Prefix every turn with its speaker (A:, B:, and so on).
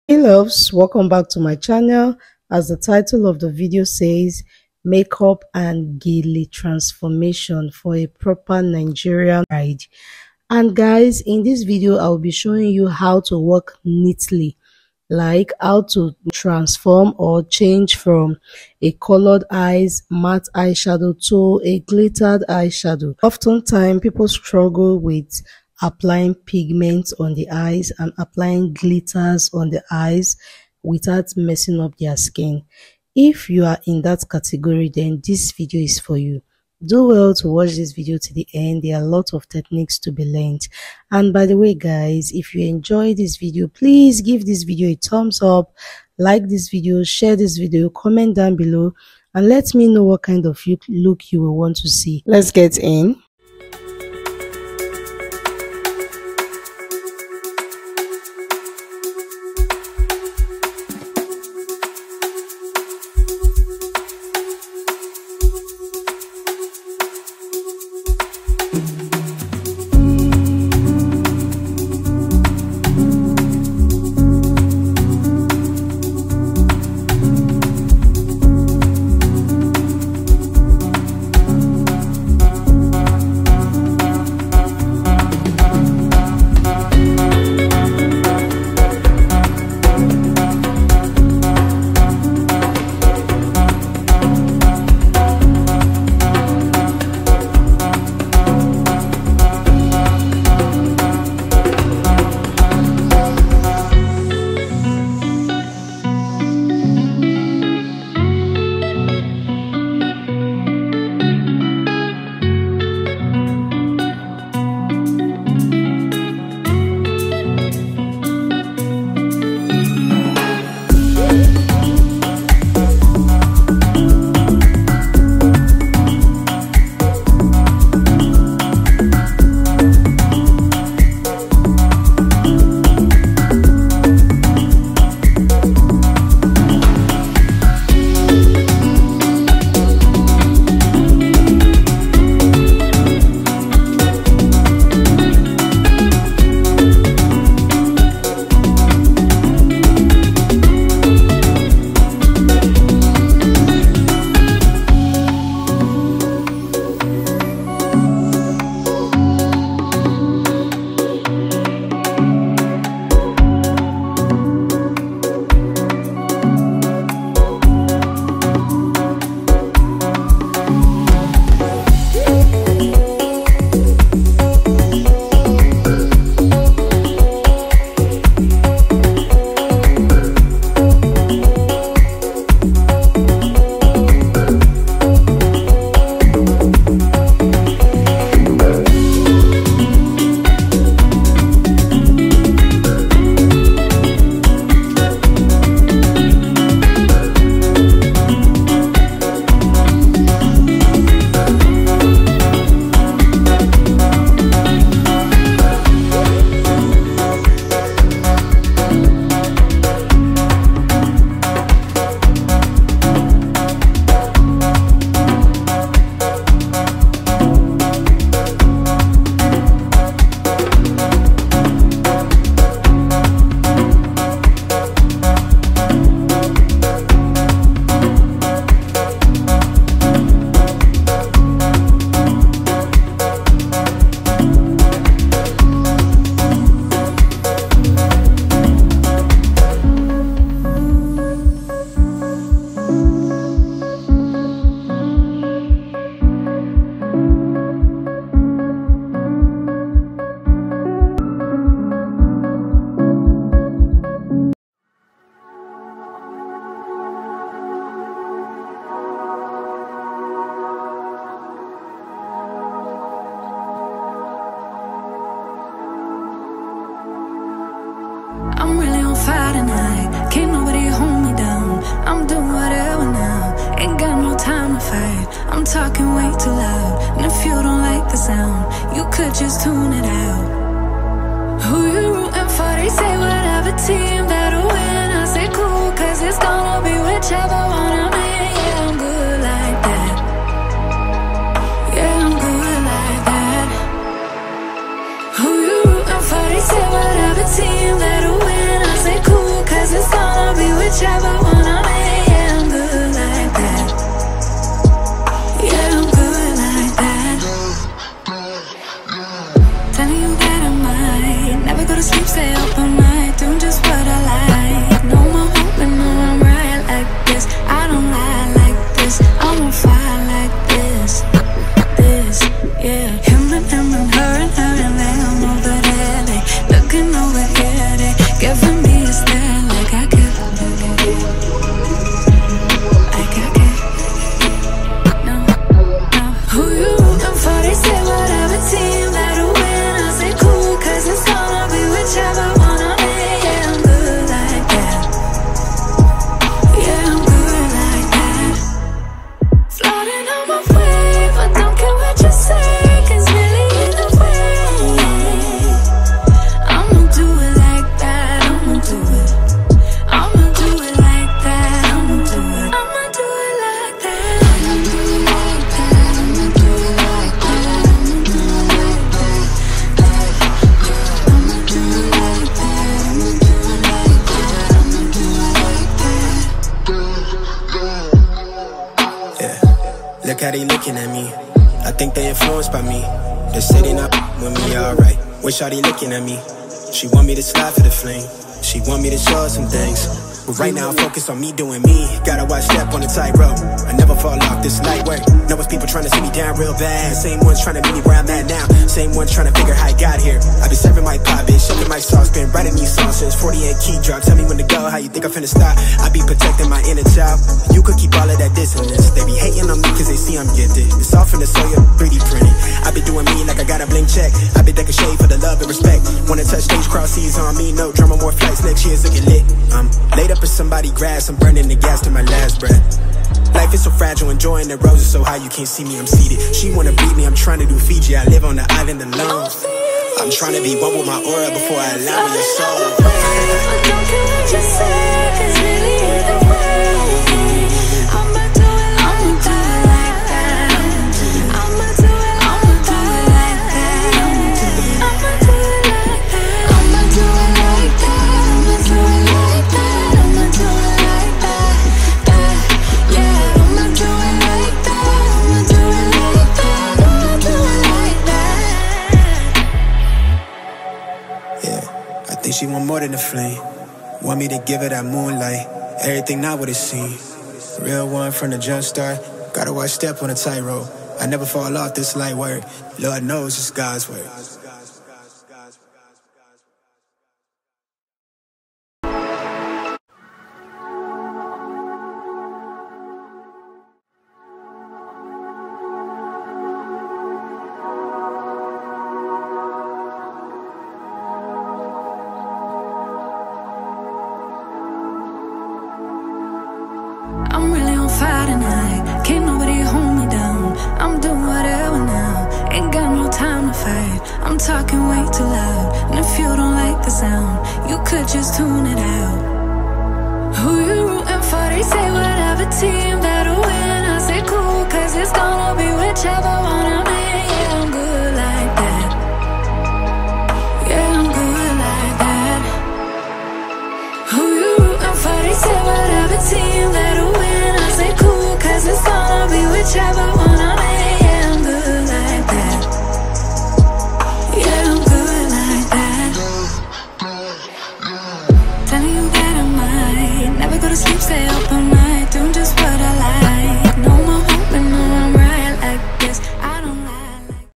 A: Hey loves, welcome back to my channel. As the title of the video says, makeup and gele transformation for a proper Nigerian bride. And guys, in this video I'll be showing you how to work neatly, like how to transform or change from a colored eyes matte eyeshadow to a glittered eyeshadow. Oftentimes people struggle with applying pigments on the eyes and applying glitters on the eyes without messing up their skin. If you are in that category, then this video is for you. Do well to watch this video to the end. There are a lot of techniques to be learned. And by the way guys, if you enjoy this video, please give this video a thumbs up, like this video, share this video, comment down below, and let me know what kind of look you will want to see. Let's get in.
B: I'm really on fire tonight. Can't nobody hold me down. I'm doing whatever now. Ain't got no time to fight. I'm talking way too loud. And if you don't like the sound, you could just tune it out. Who you rooting for? They say whatever team that'll win. I say cool, cause it's gonna be whichever one I'm in. Yeah, I'm good like that. Yeah, I'm good like that. Who you rooting for? They say whatever team that'll win. I say cool, cause it's might never go to sleep, stay up all night, doing just what I like. No more hoping, no, I'm right like this. I don't lie like this, I'm on fire like this. Yeah. Him and her and them over there, they looking over here, they giving me a stare like I care. Like I care. No. Who you rooting for? They say whatever team that'll win. I say cool, cause it's gonna be whichever one I'm in. Yeah, I'm good like that. Yeah, I'm good like that. Floating on my wave, but don't care what you say, cause really either way, I'ma do it like that. I'ma do it. I'ma do it like that. I'ma do it. I'ma do it like that. I'ma do it like that. I'ma do it like that. I'ma do it like that. I'ma do it like that. I'ma do it like that. I'ma do it like that.
C: Yeah, look how they looking at me. I think they influenced by me. They're sitting up with me, alright. Wish how they looking at me. She want me to slide for the flame. She want me to show her some things. But right now I'm focused on me doing me. Gotta watch step on the tightrope. I never fall off, this light work. Know it's people trying to see me down real bad. Same ones trying to meet me where I'm at now. Same ones trying to figure how I got here. I been serving my pop, bitch, shoving my sauce, been writing these songs since 48 key drop. Tell me when to go, how you think I'm finna stop? I be protecting my inner child. You could keep all of that dissonance. They be hating on me cause they see I'm gifted. It's all from the soul, 3D printed. I be doing me like I got a blank check. I been taking shade for the love and respect. Wanna touch stage, cross seas on me, no drama, more flights, next year's looking lit. I'm laid up in somebody grass, I'm burning the gas to my last breath. Life is so fragile, enjoying the roses so high you can't see me, I'm seated. She wanna breed me, I'm trying to do Fiji, I live on the island alone. I'm trying to be one with my aura before I allow your soul.
B: But don't care what you say, cause really either way, I'ma do it like that. I'ma do it like that. I'ma do it like that. I'ma do it like that. I'ma do it like that. I'ma do it like that. Yeah, I'ma do it like that. I'ma do it like that. I'ma do it like that.
C: Yeah, I think she want more than a flame. Want me to give her that moonlight. Everything not what it seems. Real one from the jump start. Gotta watch step on a tightrope. I never fall off this light work. Lord knows it's God's work.
B: I'm really on fire tonight, can't nobody hold me down. I'm doing whatever now, ain't got no time to fight. I'm talking way too loud, and if you don't like the sound, you could just tune it out. Who you rooting for? They say whatever team that'll win. I say cool, cause it's gonna be whichever one I'm in. Yeah, I'm good like that. Yeah, I'm good like that. Who you rooting for? They say whatever team that'll win. I say cool, cause it's gonna be whichever one I'm in. Yeah, I'm good like that. Yeah, I'm good like that. Telling you that I might never go to sleep, stay up